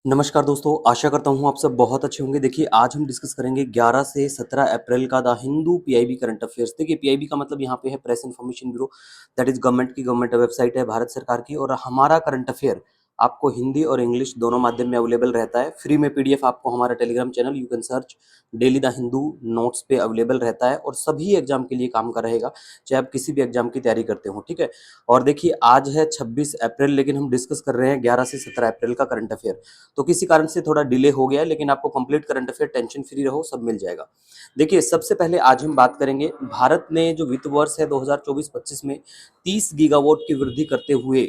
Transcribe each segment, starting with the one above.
नमस्कार दोस्तों, आशा करता हूँ आप सब बहुत अच्छे होंगे। देखिए, आज हम डिस्कस करेंगे 11 से 17 अप्रैल का the Hindu PIB current affairs. देखिए, पीआईबी का मतलब यहाँ पे है press information bureau, that is government website है भारत सरकार की। और हमारा करंट अफेयर आपको हिंदी और इंग्लिश दोनों माध्यम में अवेलेबल रहता है। फ्री में पीडीएफ आपको हमारा Telegram channel you can search daily the Hindu notes पे अवेलेबल रहता है और सभी एग्जाम के लिए काम का रहेगा, चाहे आप किसी भी एग्जाम की तैयारी करते हो, ठीक है। और देखिए, आज है 26 अप्रैल, लेकिन हम डिस्कस कर रहे हैं 11 से 17 अप्रैल का करंट अफेयर। तो किसी कारण से थोड़ा डिले हो गया है, लेकिन आपको complete current affair, tension free रहो, सब मिल जाएगा। देखिए, सबसे पहले आज हम बात करेंगे भारत ने जो वित्त वर्ष है 2024-25 में 30 गीगावाट की वृद्धि करते हुए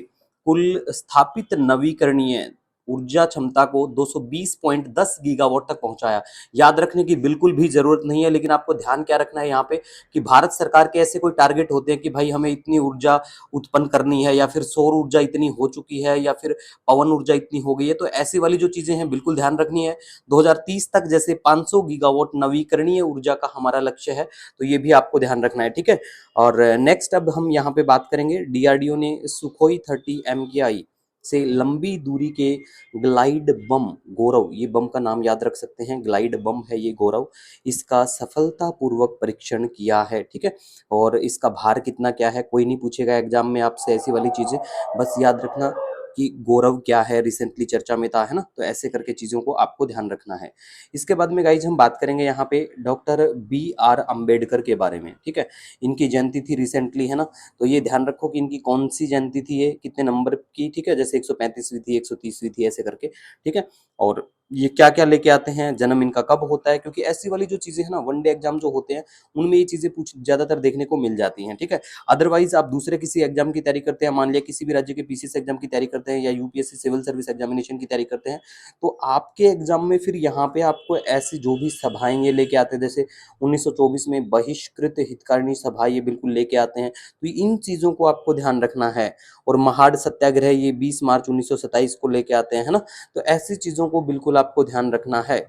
कुल स्थापित नवीकरणीय ऊर्जा क्षमता को 220.10 गीगावाट तक पहुंचाया। याद रखने की बिल्कुल भी जरूरत नहीं है, लेकिन आपको ध्यान क्या रखना है यहाँ पे कि भारत सरकार के ऐसे कोई टारगेट होते हैं कि भाई हमें इतनी ऊर्जा उत्पन्न करनी है, या फिर सौर ऊर्जा इतनी हो चुकी है, या फिर पवन ऊर्जा इतनी हो गई है। तो ऐसी वाली जो चीजें हैं बिल्कुल ध्यान रखनी है। 2030 तक जैसे 500 गीगावाट नवीकरणीय ऊर्जा का हमारा लक्ष्य है, तो ये भी आपको ध्यान रखना है, ठीक है। और नेक्स्ट अब हम यहाँ पे बात करेंगे, डीआरडीओ ने सुखोई 30 MKI से लंबी दूरी के ग्लाइड बम गौरव, ये बम का नाम याद रख सकते हैं, ग्लाइड बम है ये गौरव, इसका सफलतापूर्वक परीक्षण किया है, ठीक है। और इसका भार कितना क्या है, कोई नहीं पूछेगा एग्जाम में आपसे ऐसी वाली चीजें, बस याद रखना कि गौरव क्या है, रिसेंटली चर्चा में था, है ना। तो ऐसे करके चीजों को आपको ध्यान रखना है। इसके बाद में गाइज हम बात करेंगे यहाँ पे डॉक्टर BR अम्बेडकर के बारे में, ठीक है। इनकी जयंती थी रिसेंटली, है ना। तो ये ध्यान रखो कि इनकी कौन सी जयंती थी, ये कितने नंबर की, ठीक है। जैसे 135वीं थी, 130वीं थी, ऐसे करके, ठीक है। और ये क्या क्या लेके आते हैं, जन्म इनका कब होता है, क्योंकि ऐसी वाली जो चीजें है ना, वनडे एग्जाम जो होते हैं उनमें ये चीजें पूछ ज्यादातर देखने को मिल जाती हैं, ठीक है। अदरवाइज आप दूसरे किसी एग्जाम की तैयारी करते हैं, मान लिया किसी भी राज्य के पीसीएस एग्जाम की तैयारी करते हैं, या यूपीएससी सिविल सर्विस एग्जामिनेशन की तैयारी करते हैं, तो आपके एग्जाम में फिर यहाँ पे आपको ऐसी जो भी सभाएं ये लेके आते हैं, जैसे 1924 में बहिष्कृत हितकारिणी सभा ये बिल्कुल लेके आते हैं, तो इन चीजों को आपको ध्यान रखना है। और महाड़ सत्याग्रह ये 20 मार्च 1927 को लेके आते हैं, है ना। तो ऐसी चीजों को बिल्कुल आपको ध्यान रखना है।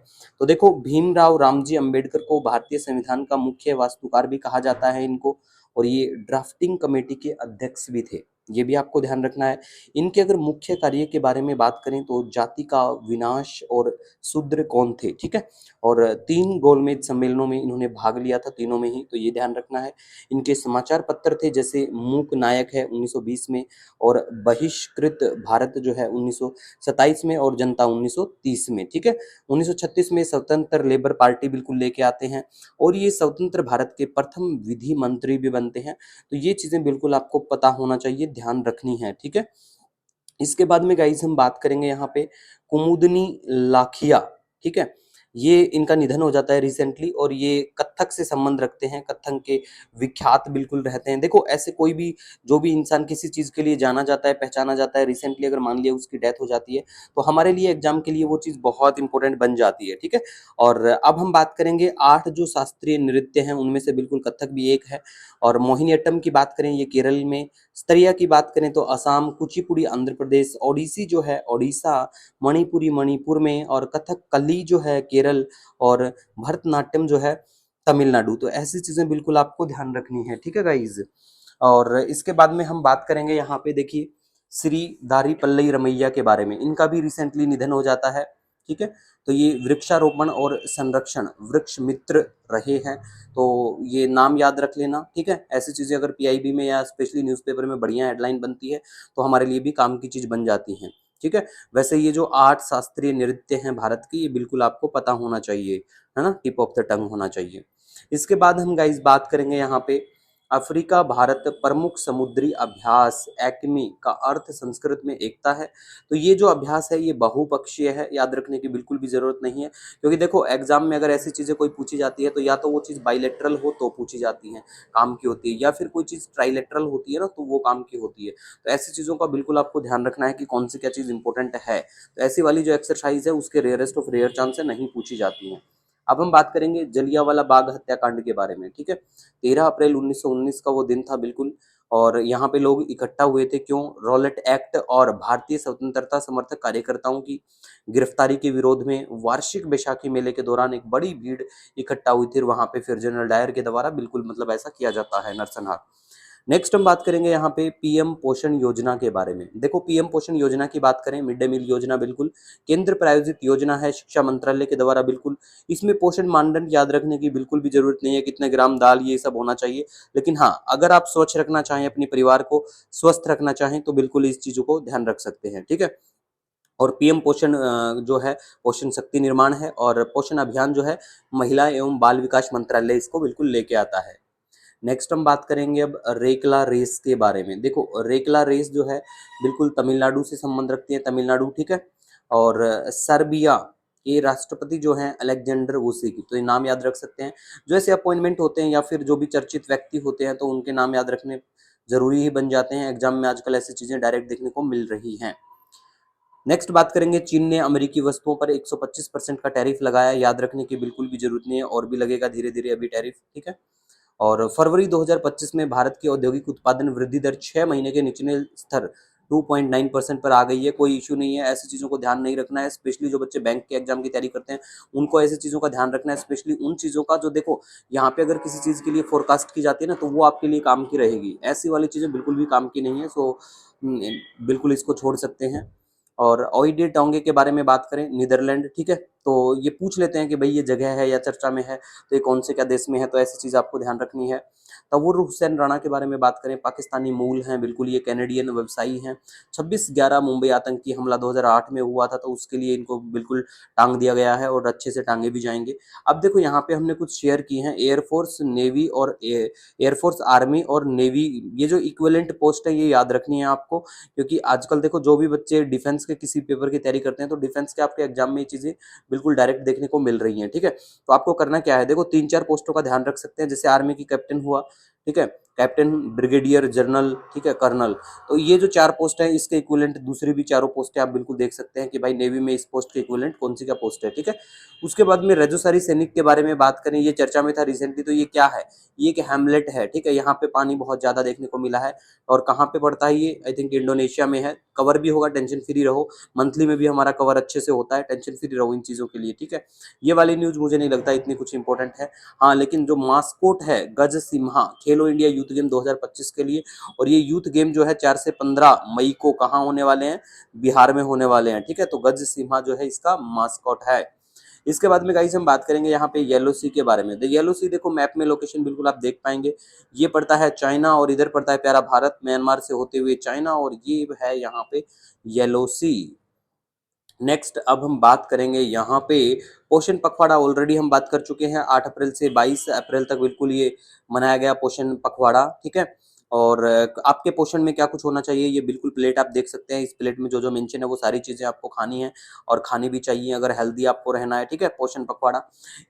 तो देखो, भीमराव रामजी अंबेडकर को भारतीय संविधान का मुख्य वास्तुकार भी कहा जाता है इनको, और ये ड्राफ्टिंग कमेटी के अध्यक्ष भी थे, ये भी आपको ध्यान रखना है। इनके अगर मुख्य कार्य के बारे में बात करें तो जाति का विनाश और शूद्र कौन थे, ठीक है। और 3 गोलमेज सम्मेलनों में इन्होंने भाग लिया था, तीनों में ही, तो ये ध्यान रखना है। इनके समाचार पत्र थे जैसे मूक नायक है 1920 में, और बहिष्कृत भारत जो है 1927 में, और जनता 1930 में, ठीक है। 1936 में स्वतंत्र लेबर पार्टी बिल्कुल लेके आते हैं, और ये स्वतंत्र भारत के प्रथम विधि मंत्री भी बनते हैं। तो ये चीजें बिल्कुल आपको पता होना चाहिए, ध्यान रखनी है, ठीक है। इसके बाद में गाइस हम बात करेंगे यहाँ पे कुमुदनी लाखिया, ठीक है। ये इनका निधन हो जाता है रिसेंटली, और ये कथक से संबंध रखते हैं, कथक के विख्यात बिल्कुल रहते हैं। देखो, ऐसे कोई भी जो भी इंसान किसी चीज के लिए जाना जाता है, पहचाना जाता है, रिसेंटली अगर मान लिया उसकी डेथ हो जाती है, तो हमारे लिए एग्जाम के लिए वो चीज बहुत इंपॉर्टेंट बन जाती है, ठीक है। और अब हम बात करेंगे 8 जो शास्त्रीय नृत्य हैं उनमें से बिल्कुल कथक भी एक है। और मोहिनीअट्टम की बात करें ये केरल में, स्तरिया की बात करें तो असम, कुचिपुड़ी आंध्र प्रदेश, ओडिसी जो है ओडिशा, मणिपुरी मणिपुर में, और कथकली जो है केरल, और भरतनाट्यम जो है तमिलनाडु। तो ऐसी चीजें बिल्कुल आपको ध्यान रखनी है, ठीक है गाइज। और इसके बाद में हम बात करेंगे यहाँ पे, देखिए, श्री दारी पल्लई रमैया के बारे में, इनका भी रिसेंटली निधन हो जाता है, ठीक है। तो ये वृक्षारोपण और संरक्षण वृक्ष मित्र रहे हैं, तो ये नाम याद रख लेना, ठीक है। ऐसी चीजें अगर पीआईबी में या स्पेशली न्यूज़पेपर में बढ़िया हेडलाइन बनती है, तो हमारे लिए भी काम की चीज बन जाती है, ठीक है। वैसे ये जो 8 शास्त्रीय नृत्य हैं भारत की, ये बिल्कुल आपको पता होना चाहिए, है ना, टिप ऑफ द टंग होना चाहिए। इसके बाद हम गाइस बात करेंगे यहाँ पे अफ्रीका भारत प्रमुख समुद्री अभ्यास एक्मी का अर्थ संस्कृत में एकता है। तो ये जो अभ्यास है ये बहुपक्षीय है, याद रखने की बिल्कुल भी जरूरत नहीं है, क्योंकि देखो एग्जाम में अगर ऐसी चीजें कोई पूछी जाती है, तो या तो वो चीज बाइलेटरल हो तो पूछी जाती है, काम की होती है, या फिर कोई चीज ट्राइलेटरल होती है ना, तो वो काम की होती है। तो ऐसी चीजों का बिल्कुल आपको ध्यान रखना है कि कौन सी क्या चीज इंपॉर्टेंट है। तो ऐसी वाली जो एक्सरसाइज है उसके रेयरेस्ट ऑफ रेयर चांस से नहीं पूछी जाती है। अब हम बात करेंगे जलियांवाला बाग हत्याकांड के बारे में, ठीक है। 13 अप्रैल 1919 का वो दिन था बिल्कुल, और यहाँ पे लोग इकट्ठा हुए थे, क्यों, रॉलेट एक्ट और भारतीय स्वतंत्रता समर्थक कार्यकर्ताओं की गिरफ्तारी के विरोध में। वार्षिक बैसाखी मेले के दौरान एक बड़ी भीड़ इकट्ठा हुई थी, वहां पे फिर जनरल डायर के द्वारा बिल्कुल मतलब ऐसा किया जाता है नरसंहार। नेक्स्ट हम बात करेंगे यहाँ पे पीएम पोषण योजना के बारे में। देखो पीएम पोषण योजना की बात करें, मिड डे मील योजना बिल्कुल केंद्र प्रायोजित योजना है शिक्षा मंत्रालय के द्वारा बिल्कुल। इसमें पोषण मानदंड याद रखने की बिल्कुल भी जरूरत नहीं है, कितने ग्राम दाल ये सब होना चाहिए। लेकिन हाँ, अगर आप स्वच्छ रखना चाहें, अपने परिवार को स्वस्थ रखना चाहें तो बिल्कुल इस चीजों को ध्यान रख सकते हैं, ठीक है। और पीएम पोषण जो है पोषण शक्ति निर्माण है, और पोषण अभियान जो है महिला एवं बाल विकास मंत्रालय इसको बिल्कुल लेके आता है। नेक्स्ट हम बात करेंगे अब रेकला रेस के बारे में। देखो रेकला रेस जो है बिल्कुल तमिलनाडु से संबंध रखती है, तमिलनाडु, ठीक है। और सर्बिया के राष्ट्रपति जो हैं अलेक्जेंडर वुसिक, तो ये नाम याद रख सकते हैं। जो ऐसे अपॉइंटमेंट होते हैं या फिर जो भी चर्चित व्यक्ति होते हैं तो उनके नाम याद रखने जरूरी ही बन जाते हैं। एग्जाम में आजकल ऐसी चीजें डायरेक्ट देखने को मिल रही हैं। नेक्स्ट बात करेंगे, चीन ने अमेरिकी वस्तुओं पर 125% का टैरिफ लगाया। याद रखने की बिल्कुल भी जरूरत नहीं है, और भी लगेगा धीरे धीरे अभी टैरिफ, ठीक है। और फरवरी 2025 में भारत की औद्योगिक उत्पादन वृद्धि दर 6 महीने के निचले स्तर 2.9% पर आ गई है। कोई इशू नहीं है, ऐसी चीज़ों को ध्यान नहीं रखना है। स्पेशली जो बच्चे बैंक के एग्जाम की तैयारी करते हैं उनको ऐसी चीज़ों का ध्यान रखना है, स्पेशली उन चीज़ों का जो देखो यहाँ पे अगर किसी चीज़ के लिए फोरकास्ट की जाती है ना तो वो आपके लिए काम की रहेगी। ऐसी वाली चीज़ें बिल्कुल भी काम की नहीं है। सो बिल्कुल इसको छोड़ सकते हैं। और ओइडी टोंगे के बारे में बात करें, नीदरलैंड, ठीक है। तो ये पूछ लेते हैं कि भाई ये जगह है या चर्चा में है, तो ये कौन से क्या देश में है, तो ऐसी चीज़ आपको ध्यान रखनी है। तवुर हुसैन राणा के बारे में बात करें, पाकिस्तानी मूल हैं बिल्कुल, ये कैनेडियन व्यवसायी हैं। 26/11 मुंबई आतंकी हमला 2008 में हुआ था, तो उसके लिए इनको बिल्कुल टांग दिया गया है और अच्छे से टांगे भी जाएंगे। अब देखो यहाँ पे हमने कुछ शेयर किए हैं, एयरफोर्स, नेवी और एयरफोर्स, आर्मी और नेवी, ये जो इक्विवेलेंट पोस्ट है ये याद रखनी है आपको। क्योंकि आजकल देखो जो भी बच्चे डिफेंस के किसी पेपर की तैयारी करते हैं तो डिफेंस के आपके एग्जाम में ये चीजें बिल्कुल डायरेक्ट देखने को मिल रही हैं, ठीक है। तो आपको करना क्या है, देखो 3-4 पोस्टों का ध्यान रख सकते हैं। जैसे आर्मी की कैप्टन हुआ, ठीक है, कैप्टन, ब्रिगेडियर जनरल, ठीक है, कर्नल। तो ये जो 4 पोस्ट है इसके इक्विवेलेंट दूसरी भी चारों पोस्ट है, आप बिल्कुल देख सकते हैं कि भाई नेवी में इस पोस्ट के इक्विवेलेंट कौन सी क्या पोस्ट है, ठीक है। उसके बाद में रजोसारी सैनिक के बारे में बात करें, ये चर्चा में था रिसेंटली। तो ये क्या है, ये एक हैमलेट है, ठीक है। यहाँ पे पानी बहुत ज्यादा देखने को मिला है। और कहाँ पे पड़ता है ये, आई थिंक इंडोनेशिया में है। कवर भी होगा, टेंशन फ्री रहो। मंथली में भी हमारा कवर अच्छे से होता है, टेंशन फ्री रहो इन चीजों के लिए, ठीक है। ये वाली न्यूज मुझे नहीं लगता इतनी कुछ इंपॉर्टेंट है। हाँ, लेकिन जो मास्कोट है गज सिम्हा, खेलो इंडिया यूथ गेम 2025 के लिए, और ये यूथ गेम जो है 4 से 15 मई को कहाँ होने वाले हैं, बिहार में होने वाले हैं, ठीक है। तो गज सिम्हा जो है इसका मास्कॉट है। इसके बाद में गाइस हम बात करेंगे यहाँ पे येलो सी के बारे में। येलो सी देखो मैप में लोकेशन बिल्कुल आप देख पाएंगे, ये पड़ता है चाइना, और इधर पड़ता है प्यारा भारत, म्यांमार से होते हुए चाइना, और ये है यहाँ पे येलो सी। नेक्स्ट अब हम बात करेंगे यहाँ पे पोषण पखवाड़ा। ऑलरेडी हम बात कर चुके हैं, 8 अप्रैल से 22 अप्रैल तक बिल्कुल ये मनाया गया पोषण पखवाड़ा, ठीक है। और आपके पोषण में क्या कुछ होना चाहिए, ये बिल्कुल प्लेट आप देख सकते हैं। इस प्लेट में जो जो मेंशन है वो सारी चीजें आपको खानी है, और खानी भी चाहिए अगर हेल्दी आपको रहना है, ठीक है। पोषण पखवाड़ा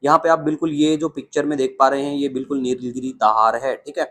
यहाँ पे आप बिल्कुल ये जो पिक्चर में देख पा रहे हैं ये बिल्कुल नीलगिरी ताहार है, ठीक है।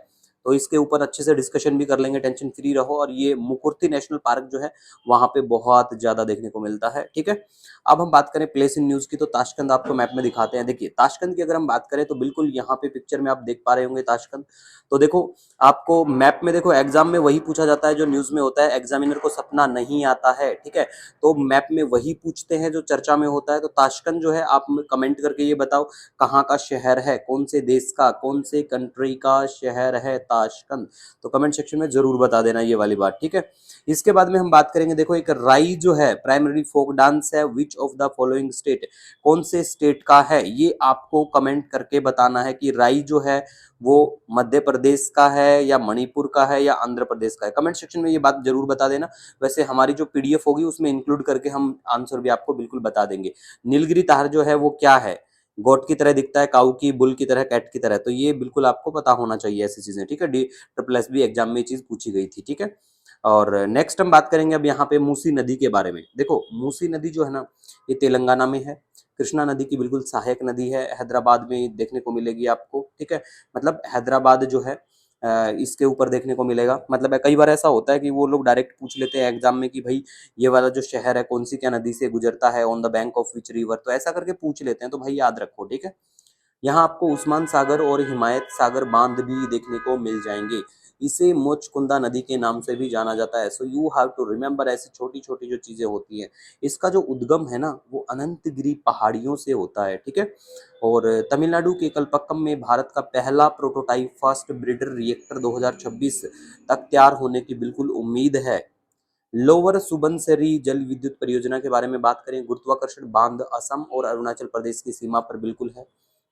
तो इसके ऊपर अच्छे से डिस्कशन भी कर लेंगे, टेंशन फ्री रहो। और ये मुकुर्ती नेशनल पार्क जो है वहां पे बहुत ज्यादा देखने को मिलता है, ठीक है। अब हम बात करें प्लेस इन न्यूज की, तो ताशकंद आपको मैप में दिखाते हैं। देखिए ताशकंद की अगर हम बात करें तो बिल्कुल यहाँ पे पिक्चर में आप देख पा रहे होंगे ताशकंद। तो देखो आपको मैप में देखो एग्जाम में वही पूछा जाता है जो न्यूज में होता है। एग्जामिनर को सपना नहीं आता है, ठीक है। तो मैप में वही पूछते हैं जो चर्चा में होता है। तो ताशकंद जो है आप कमेंट करके ये बताओ कहाँ का शहर है, कौन से देश का, कौन से कंट्री का शहर है ताशकंद। तो कमेंट सेक्शन में जरूर बता देना ये वाली बात, ठीक है। इसके बाद में हम बात करेंगे, देखो एक राई जो है प्राइमरी फोक डांस है, which of the following state, कौन से स्टेट का है, ये आपको कमेंट करके बताना है कि राई जो है वो मध्य प्रदेश का है या मणिपुर का है या आंध्र प्रदेश का है। कमेंट सेक्शन में ये बात जरूर बता देना। वैसे हमारी जो पीडीएफ होगी उसमें इंक्लूड करके हम आंसर भी आपको बिल्कुल बता देंगे। नीलगिरी तार जो है वो क्या है, गोट की तरह दिखता है, काऊ की, बुल की तरह, कैट की तरह। तो ये बिल्कुल आपको पता होना चाहिए ऐसी चीजें, ठीक है। D triple S B exam में ये चीज पूछी गई थी, ठीक है। और नेक्स्ट हम बात करेंगे अब यहाँ पे मूसी नदी के बारे में। देखो मूसी नदी जो है ना ये तेलंगाना में है, कृष्णा नदी की बिल्कुल सहायक नदी है, हैदराबाद में देखने को मिलेगी आपको, ठीक है। मतलब हैदराबाद जो है इसके ऊपर देखने को मिलेगा। मतलब कई बार ऐसा होता है कि वो लोग डायरेक्ट पूछ लेते हैं एग्जाम में कि भाई ये वाला जो शहर है कौन सी क्या नदी से गुजरता है, on the bank of which river, तो ऐसा करके पूछ लेते हैं। तो भाई याद रखो, ठीक है। यहाँ आपको उस्मान सागर और हिमायत सागर बांध भी देखने को मिल जाएंगे। इसे मोचकुंदा नदी के नाम से भी जाना जाता है। So you have to remember, ऐसी छोटी-छोटी जो चीज़ें होती हैं। इसका जो उद्गम है ना, वो अनंतगिरी पहाड़ियों से होता है, ठीक है? और तमिलनाडु के कल्पक्कम में भारत का पहला प्रोटोटाइप फास्ट ब्रीडर रिएक्टर 2026 तक तैयार होने की बिल्कुल उम्मीद है। लोअर सुबनसिरी जल विद्युत परियोजना के बारे में बात करें, गुरुत्वाकर्षण बांध असम और अरुणाचल प्रदेश की सीमा पर बिल्कुल है,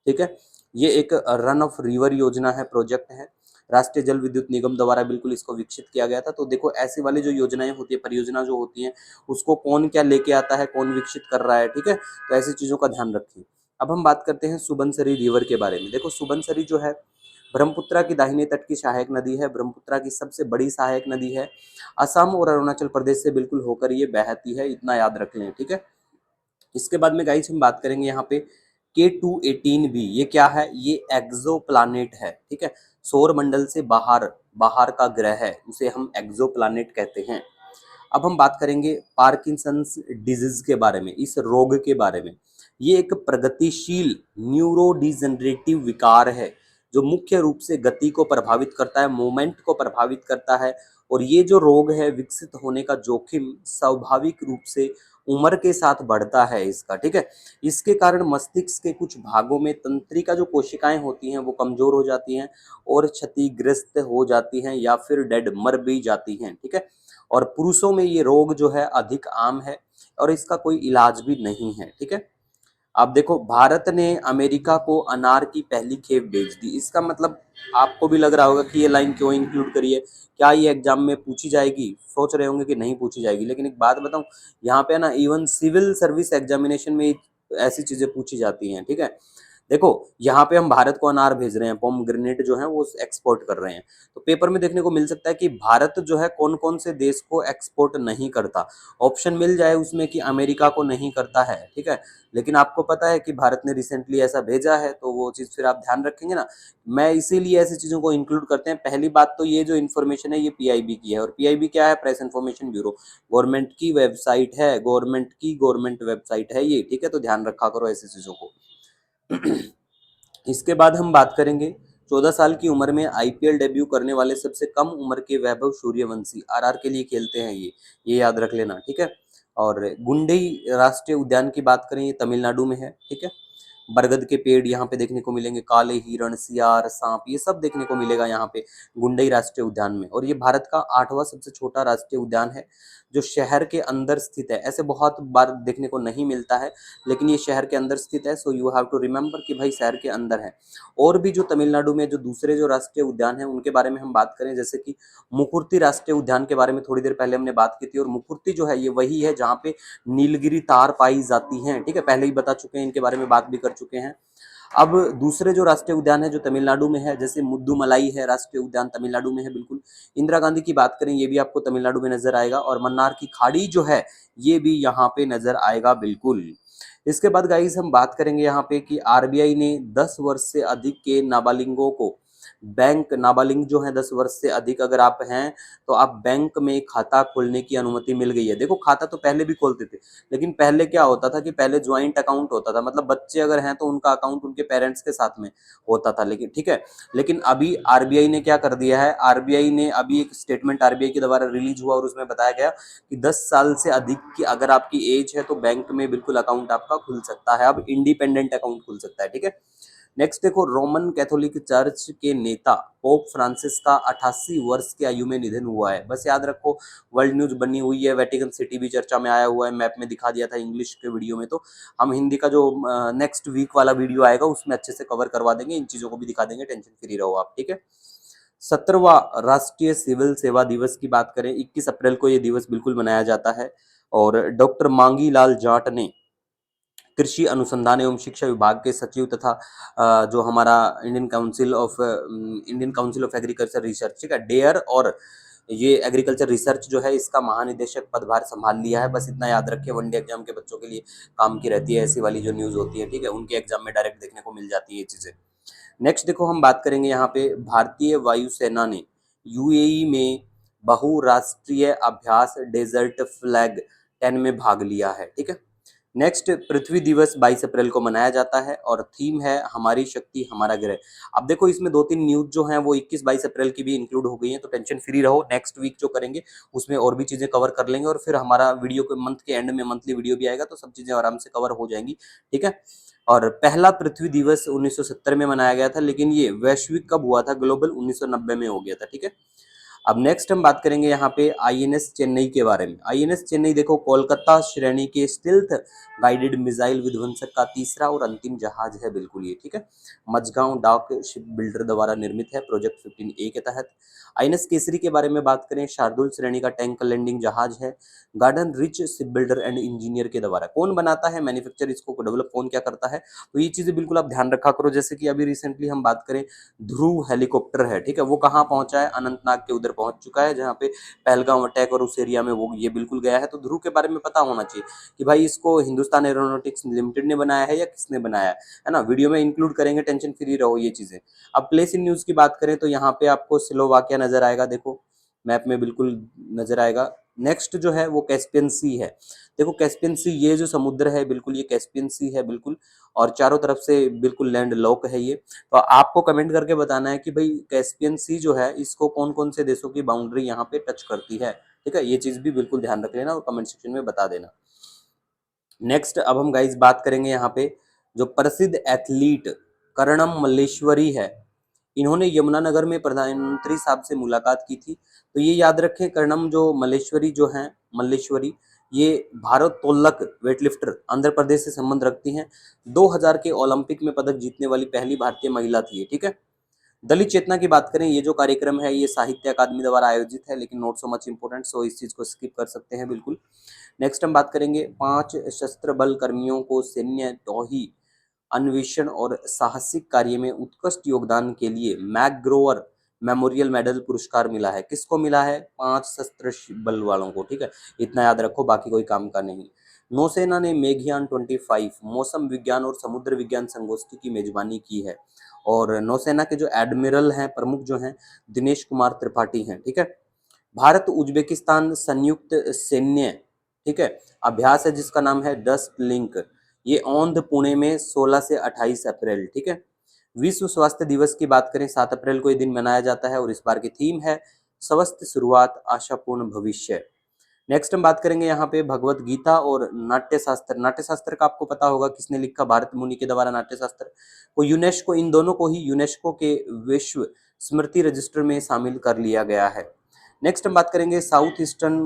ठीक है? ये एक रन ऑफ रिवर योजना है, प्रोजेक्ट है, राष्ट्रीय जल विद्युत निगम द्वारा बिल्कुल इसको विकसित किया गया था। तो देखो ऐसी वाली जो योजनाएं होती है, परियोजना जो होती हैं, उसको कौन क्या लेके आता है, कौन विकसित कर रहा है, ठीक है? तो ऐसी चीजों का ध्यान रखिए। अब हम बात करते हैं सुबनसिरी रिवर के बारे में। देखो सुबनसिरी जो है ब्रह्मपुत्रा की दाहिने तट की सहायक नदी है, ब्रह्मपुत्रा की सबसे बड़ी सहायक नदी है, असम और अरुणाचल प्रदेश से बिल्कुल होकर ये बहती है, इतना याद रख लें, ठीक है? इसके बाद में गाइस हम बात करेंगे यहाँ पे K218b, ये क्या है? ये एक्सो प्लानेट है, ठीक है? सौर मंडल से बाहर बाहर का ग्रह है, उसे हम एक्सो प्लानेट कहते हैं। अब हम बात करेंगे पार्किंसंस डिजीज के बारे में, इस रोग के बारे में। ये एक प्रगतिशील न्यूरो डिजेनरेटिव विकार है जो मुख्य रूप से गति को प्रभावित करता है, मूवमेंट को प्रभावित करता है। और ये जो रोग है, विकसित होने का जोखिम स्वाभाविक रूप से उम्र के साथ बढ़ता है इसका, ठीक है? इसके कारण मस्तिष्क के कुछ भागों में तंत्रिका जो कोशिकाएं होती हैं वो कमजोर हो जाती हैं और क्षतिग्रस्त हो जाती हैं या फिर डेड, मर भी जाती हैं, ठीक है? और पुरुषों में ये रोग जो है अधिक आम है और इसका कोई इलाज भी नहीं है, ठीक है? अब देखो भारत ने अमेरिका को अनार की पहली खेप भेज दी, इसका मतलब आपको भी लग रहा होगा कि ये लाइन क्यों इंक्लूड करी है, क्या ये एग्जाम में पूछी जाएगी? सोच रहे होंगे कि नहीं पूछी जाएगी, लेकिन एक बात बताऊं, यहाँ पे ना इवन सिविल सर्विस एग्जामिनेशन में ऐसी चीजें पूछी जाती हैं, ठीक है? देखो यहाँ पे हम भारत को अनार भेज रहे हैं, पोमग्रेनेट जो है वो एक्सपोर्ट कर रहे हैं, तो पेपर में देखने को मिल सकता है कि भारत जो है कौन कौन से देश को एक्सपोर्ट नहीं करता। ऑप्शन मिल जाए उसमें कि अमेरिका को नहीं करता है, ठीक है? लेकिन आपको पता है कि भारत ने रिसेंटली ऐसा भेजा है, तो वो चीज़ फिर आप ध्यान रखेंगे ना। मैं इसीलिए ऐसी चीज़ों को इंक्लूड करते हैं। पहली बात तो ये जो इन्फॉर्मेशन है ये पीआईबी की है, और पीआईबी क्या है? प्रेस इन्फॉर्मेशन ब्यूरो, गवर्नमेंट की वेबसाइट है, गवर्नमेंट वेबसाइट है ये, ठीक है? तो ध्यान रखा करो ऐसी चीज़ों को। इसके बाद हम बात करेंगे 14 साल की उम्र में आईपीएल डेब्यू करने वाले सबसे कम उम्र के वैभव सूर्यवंशी, आरआर के लिए खेलते हैं ये याद रख लेना, ठीक है? और गुंडई राष्ट्रीय उद्यान की बात करें, ये तमिलनाडु में है, ठीक है? बरगद के पेड़ यहाँ पे देखने को मिलेंगे, काले हिरण, सियार, सांप, ये सब देखने को मिलेगा यहाँ पे गुंडई राष्ट्रीय उद्यान में। और ये भारत का 8वां सबसे छोटा राष्ट्रीय उद्यान है जो शहर के अंदर स्थित है। ऐसे बहुत बार देखने को नहीं मिलता है, लेकिन ये शहर के अंदर स्थित है, so you have to remember कि भाई शहर के अंदर है। और भी जो तमिलनाडु में जो दूसरे जो राष्ट्रीय उद्यान है उनके बारे में हम बात करें, जैसे कि मुकुर्ती राष्ट्रीय उद्यान के बारे में थोड़ी देर पहले हमने बात की थी। और मुकुर्ती जो है ये वही है जहाँ पे नीलगिरी तार पाई जाती हैं, ठीक है? पहले ही बता चुके हैं, इनके बारे में बात भी कर चुके हैं। अब दूसरे जो राष्ट्रीय उद्यान है जो तमिलनाडु में है, जैसे मुद्दुमलाई है राष्ट्रीय उद्यान, तमिलनाडु में है बिल्कुल। इंदिरा गांधी की बात करें, ये भी आपको तमिलनाडु में नजर आएगा। और मन्नार की खाड़ी जो है ये भी यहाँ पे नजर आएगा बिल्कुल। इसके बाद गाइस हम बात करेंगे यहाँ पे कि आरबीआई ने 10 वर्ष से अधिक के नाबालिगों को, बैंक नाबालिग जो है 10 वर्ष से अधिक अगर आप हैं तो आप बैंक में खाता खोलने की अनुमति मिल गई है। देखो खाता तो पहले भी खोलते थे, लेकिन पहले क्या होता था कि पहले ज्वाइंट अकाउंट होता था, मतलब बच्चे अगर हैं तो उनका अकाउंट उनके पेरेंट्स के साथ में होता था, लेकिन ठीक है। लेकिन अभी आरबीआई ने क्या कर दिया है, आरबीआई ने अभी एक स्टेटमेंट आरबीआई के द्वारा रिलीज हुआ और उसमें बताया गया कि 10 साल से अधिक की अगर आपकी एज है तो बैंक में बिल्कुल अकाउंट आपका खुल सकता है, अब इंडिपेंडेंट अकाउंट खुल सकता है, ठीक है। नेक्स्ट देखो, रोमन कैथोलिक चर्च के नेता पोप फ्रांसिस का 88 वर्ष की आयु में निधन हुआ है। बस याद रखो, वर्ल्ड न्यूज बनी हुई है, वेटिकन सिटी भी चर्चा में आया हुआ है, मैप में दिखा दिया था इंग्लिश के वीडियो में, तो हम हिंदी का जो नेक्स्ट वीक वाला वीडियो आएगा उसमें अच्छे से कवर करवा देंगे, इन चीजों को भी दिखा देंगे, टेंशन फ्री रहो आप, ठीक है। 17वां राष्ट्रीय सिविल सेवा दिवस की बात करें, 21 अप्रैल को ये दिवस बिल्कुल मनाया जाता है। और डॉक्टर मांगी लाल जाट ने कृषि अनुसंधान एवं शिक्षा विभाग के सचिव तथा जो हमारा Indian council of agriculture research, ठीक है, डेयर, और ये एग्रीकल्चर रिसर्च जो है इसका महानिदेशक पदभार संभाल लिया है। बस इतना याद रखिए, वनडे एग्जाम के बच्चों के लिए काम की रहती है ऐसी वाली जो न्यूज होती है, ठीक है, उनके एग्जाम में डायरेक्ट देखने को मिल जाती है ये चीजें। नेक्स्ट देखो, हम बात करेंगे यहाँ पे भारतीय वायुसेना ने यूएई में बहुराष्ट्रीय अभ्यास डेजर्ट फ्लैग 10 में भाग लिया है, ठीक है। नेक्स्ट पृथ्वी दिवस 22 अप्रैल को मनाया जाता है और थीम है हमारी शक्ति हमारा ग्रह। अब देखो इसमें 2-3 न्यूज़ जो हैं वो 21-22 अप्रैल की भी इंक्लूड हो गई हैं, तो टेंशन फ्री रहो। नेक्स्ट वीक जो करेंगे उसमें और भी चीज़ें कवर कर लेंगे और फिर हमारा वीडियो के मंथ के एंड में मंथली वीडियो भी आएगा, तो सब चीज़ें आराम से कवर हो जाएंगी, ठीक है। और पहला पृथ्वी दिवस 1970 में मनाया गया था, लेकिन ये वैश्विक कब हुआ था, ग्लोबल 1990 में हो गया था, ठीक है। अब नेक्स्ट हम बात करेंगे यहाँ पे आईएनएस चेन्नई के बारे में। आईएनएस चेन्नई देखो कोलकाता श्रेणी के स्टील्थ गाइडेड मिसाइल विध्वंसक का तीसरा और अंतिम जहाज है, बिल्कुल ये, ठीक है। मझगांव डाक शिप बिल्डर द्वारा निर्मित है प्रोजेक्ट 15A के तहत। आईएनएस केसरी के बारे में बात करें, शार्दुल श्रेणी का टैंक लैंडिंग जहाज है, garden rich ship builder and engineer के द्वारा। कौन बनाता है, मैन्युफैक्चर, इसको डेवलप कौन क्या करता है, तो ये चीजें बिल्कुल आप ध्यान रखा करो। जैसे कि अभी रिसेंटली हम बात करें, ध्रुव हेलीकॉप्टर है, ठीक है, वो कहाँ पहुंचा है, अनंतनाग के उधर पहुंच चुका है, जहाँ पे पहलगाम अटैक और उस एरिया में वो ये बिल्कुल गया है। तो ध्रुव के बारे में पता होना चाहिए कि भाई इसको हिंदुस्तान एरोनॉटिक्स लिमिटेड ने बनाया है या किसने बनाया है ना। वीडियो में इंक्लूड करेंगे, टेंशन फ्री रहो ये चीजें। अब प्लेस इन न्यूज की बात करें तो यहाँ पे आपको स्लोवाकिया नजर आएगा, देखो मैप में बिल्कुल नजर आएगा। नेक्स्ट जो है वो कैस्पियन सी है। देखो कैस्पियन सी ये जो समुद्र है बिल्कुल ये कैस्पियन सी है बिल्कुल, और चारों तरफ से बिल्कुल लैंड लॉक है ये। तो आपको कमेंट करके बताना है कि भाई कैस्पियन सी जो है इसको कौन कौन से देशों की बाउंड्री यहाँ पे टच करती है, ठीक है। ये चीज भी बिल्कुल ध्यान रख लेना और कमेंट सेक्शन में बता देना। नेक्स्ट अब हम गाइस बात करेंगे यहाँ पे जो प्रसिद्ध एथलीट कर्णम मल्लेश्वरी है, इन्होंने यमुनानगर में प्रधानमंत्री साहब से मुलाकात की थी। तो ये याद रखें, कर्णम जो मल्लेश्वरी जो हैं, मल्लेश्वरी ये भारोत्तोलक वेटलिफ्टर आंध्र प्रदेश से संबंध रखती हैं। 2000 के ओलंपिक में पदक जीतने वाली पहली भारतीय महिला थी ये, ठीक है। दलित चेतना की बात करें, ये जो कार्यक्रम है ये साहित्य अकादमी द्वारा आयोजित है, लेकिन नॉट सो मच इंपोर्टेंट, सो इस चीज को स्किप कर सकते हैं बिल्कुल। नेक्स्ट हम बात करेंगे 5 सशस्त्र बल कर्मियों को सैन्य टोही अन्वेषण और साहसिक कार्य में उत्कृष्ट योगदान के लिए मैकग्रोवर मेमोरियल मेडल पुरस्कार मिला है। किसको मिला है, 5 सशस्त्र बल वालों को, ठीक है। इतना याद रखो, बाकी कोई काम का नहीं। नौसेना ने मेघयान 25 मौसम विज्ञान और समुद्र विज्ञान संगोष्ठी की मेजबानी की है, और नौसेना के जो एडमिरल हैं, प्रमुख जो हैं, दिनेश कुमार त्रिपाठी हैं, ठीक है। भारत उज्बेकिस्तान संयुक्त सैन्य, ठीक है, अभ्यास है जिसका नाम है डस्ट लिंक। ये औंध पुणे में 16 से 28 अप्रैल, ठीक है। विश्व स्वास्थ्य दिवस की बात करें, 7 अप्रैल को ये दिन मनाया जाता है और इस बार की थीम है स्वस्थ शुरुआत आशापूर्ण भविष्य। नेक्स्ट हम बात करेंगे यहाँ पे भगवत गीता और नाट्य शास्त्र। नाट्य शास्त्र का आपको पता होगा किसने लिखा, भारत मुनि के द्वारा नाट्य शास्त्र को यूनेस्को, इन दोनों को ही यूनेस्को के विश्व स्मृति रजिस्टर में शामिल कर लिया गया है। नेक्स्ट हम बात करेंगे साउथ ईस्टर्न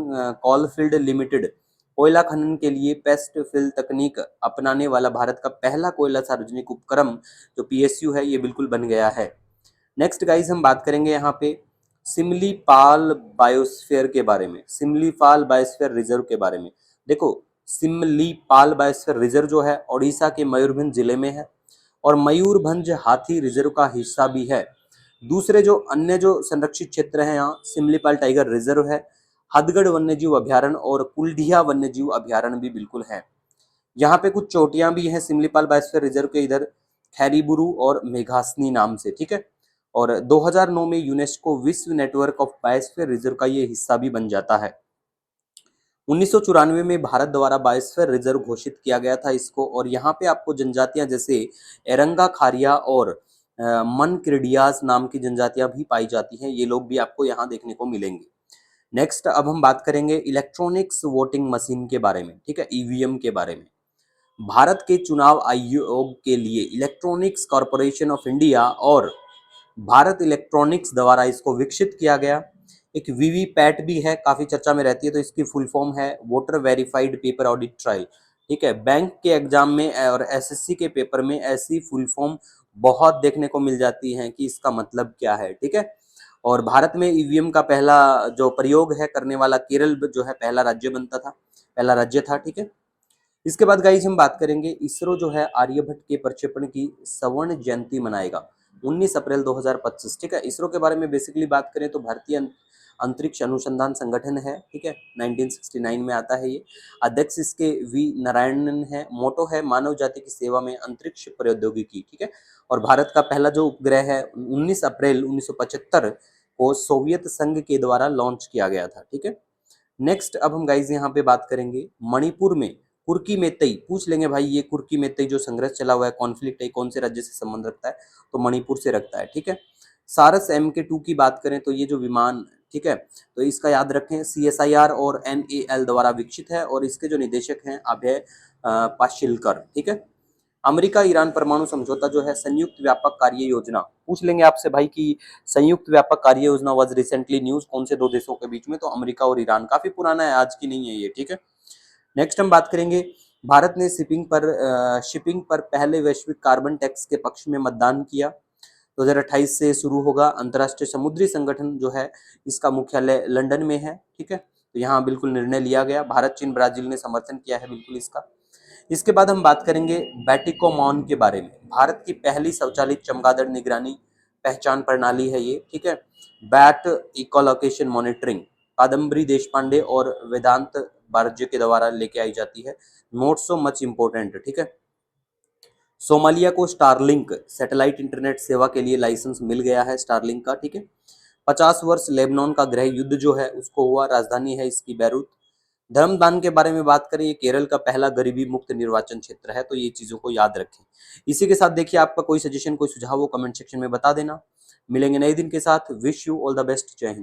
कोलफील्ड लिमिटेड कोयला खनन के लिए पेस्ट फिल तकनीक अपनाने वाला भारत का पहला कोयला सार्वजनिक उपक्रम जो पीएसयू है ये बिल्कुल बन गया है। नेक्स्ट गाइज हम बात करेंगे यहाँ पे सिमलीपाल बायोस्फीयर के बारे में, सिमलीपाल बायोस्फीयर रिजर्व के बारे में। देखो सिमलीपाल बायोस्फीयर रिजर्व जो है ओडिशा के मयूरभंज जिले में है, और मयूरभंज हाथी रिजर्व का हिस्सा भी है। दूसरे जो अन्य जो संरक्षित क्षेत्र है यहाँ सिमलीपाल टाइगर रिजर्व है, हथगढ़ वन्यजीव अभ्यारण्य और कुलडिया वन्यजीव अभ्यारण्य भी बिल्कुल है। यहाँ पे कुछ चोटियां भी हैं सिमलीपाल बायोस्फीयर रिजर्व के इधर, खैरीबुरु और मेघासनी नाम से, ठीक है। और 2009 में यूनेस्को विश्व नेटवर्क ऑफ बायोस्फीयर रिजर्व का ये हिस्सा भी बन जाता है। 1994 में भारत द्वारा बायोस्फीयर रिजर्व घोषित किया गया था इसको, और यहाँ पे आपको जनजातियां जैसे एरंगा खारिया और मन क्रिडियास नाम की जनजातियां भी पाई जाती हैं, ये लोग भी आपको यहाँ देखने को मिलेंगे। नेक्स्ट अब हम बात करेंगे इलेक्ट्रॉनिक्स वोटिंग मशीन के बारे में, ठीक है, ईवीएम के बारे में। भारत के चुनाव आयोग के लिए इलेक्ट्रॉनिक्स कॉरपोरेशन ऑफ इंडिया और भारत इलेक्ट्रॉनिक्स द्वारा इसको विकसित किया गया। एक वीवीपैट भी है, काफी चर्चा में रहती है, तो इसकी फुल फॉर्म है voter verified paper audit trial, ठीक है। बैंक के एग्जाम में और एसएससी के पेपर में ऐसी फुल फॉर्म बहुत देखने को मिल जाती हैं कि इसका मतलब क्या है, ठीक है। और भारत में ईवीएम का पहला जो प्रयोग है करने वाला केरल जो है पहला राज्य बनता था, पहला राज्य था, ठीक है। इसके बाद गाइज हम बात करेंगे इसरो जो है आर्यभट्ट के प्रक्षेपण की स्वर्ण जयंती मनाएगा 19 अप्रैल 2025, ठीक है। इसरो के बारे में बेसिकली बात करें तो भारतीय अंतरिक्ष अनुसंधान संगठन है, ठीक है, 1969 में आता है ये। अध्यक्ष इसके वी नारायणन है। मोटो है मानव जाति की सेवा में अंतरिक्ष प्रौद्योगिकी, ठीक है। और भारत का पहला जो उपग्रह है 19 अप्रैल 1975 को सोवियत संघ के द्वारा लॉन्च किया गया था, ठीक है। नेक्स्ट अब हम गाइज यहाँ पे बात करेंगे मणिपुर में कुर्की मेत्तई पूछ लेंगे भाई, ये कुर्की मेत्तई जो संघर्ष चला हुआ है, कॉन्फ्लिक्ट है, कौन से राज्य से संबंध रखता है, तो मणिपुर से रखता है। ठीक है, सारस MK2 की बात करें तो ये जो विमान, ठीक है, तो इसका याद रखें CSIR और NAL द्वारा विकसित है और इसके जो निदेशक हैं अभय पाशिलकर। ठीक है, अमेरिका ईरान परमाणु समझौता जो है, संयुक्त व्यापक कार्य योजना पूछ लेंगे आपसे भाई कि संयुक्त व्यापक कार्य योजना वाज रिसेंटली न्यूज, कौन से दो देशों के बीच में, तो अमेरिका और ईरान, काफी पुराना है, आज की नहीं है ये। ठीक है, नेक्स्ट हम बात करेंगे, भारत ने शिपिंग पर पहले वैश्विक कार्बन टैक्स के पक्ष में मतदान किया। 2028 से शुरू होगा। अंतर्राष्ट्रीय समुद्री संगठन जो है इसका मुख्यालय लंदन में है। ठीक है, तो यहाँ बिल्कुल निर्णय लिया गया, भारत चीन ब्राजील ने समर्थन किया है बिल्कुल इसका। इसके बाद हम बात करेंगे बैटिकोमॉन के बारे में, भारत की पहली स्वचालित चमगादड़ निगरानी पहचान प्रणाली है ये। ठीक है, bat echolocation monitoring Kadambari Deshpande और वेदांत भारज्य के द्वारा लेके आई जाती है, नॉट सो मच इम्पोर्टेंट। ठीक है, सोमालिया को स्टारलिंक सैटेलाइट इंटरनेट सेवा के लिए लाइसेंस मिल गया है, स्टारलिंक का। ठीक है, 50 वर्ष लेबनान का गृह युद्ध जो है उसको हुआ, राजधानी है इसकी बैरूत। धर्मदान के बारे में बात करें, ये केरल का पहला गरीबी मुक्त निर्वाचन क्षेत्र है, तो ये चीजों को याद रखें। इसी के साथ देखिए, आपका कोई सजेशन, कोई सुझाव हो कमेंट सेक्शन में बता देना। मिलेंगे नए दिन के साथ। Wish you all the best. जय हिंद।